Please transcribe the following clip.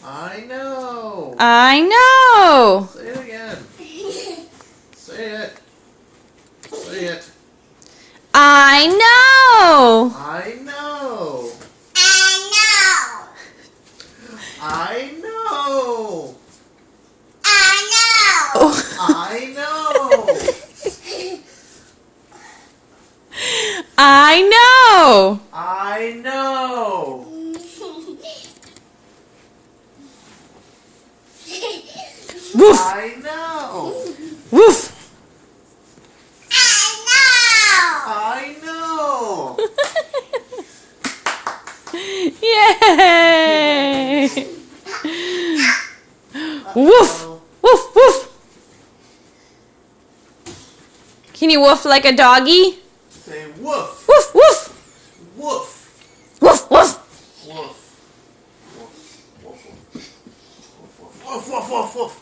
I know. I know. Say it again. Say it. Say it. I know. I know. I know. I know. I know. Oh. I know. I know. I know. Woof. I know. Woof. I know. Yay. Woof. Uh-oh. Woof. Woof. Can you woof like a doggy? Say woof. Woof. Woof. Woof. Woof. Woof. Woof. Woof. Woof. Woof. Woof. Woof. Woof. Woof. Woof.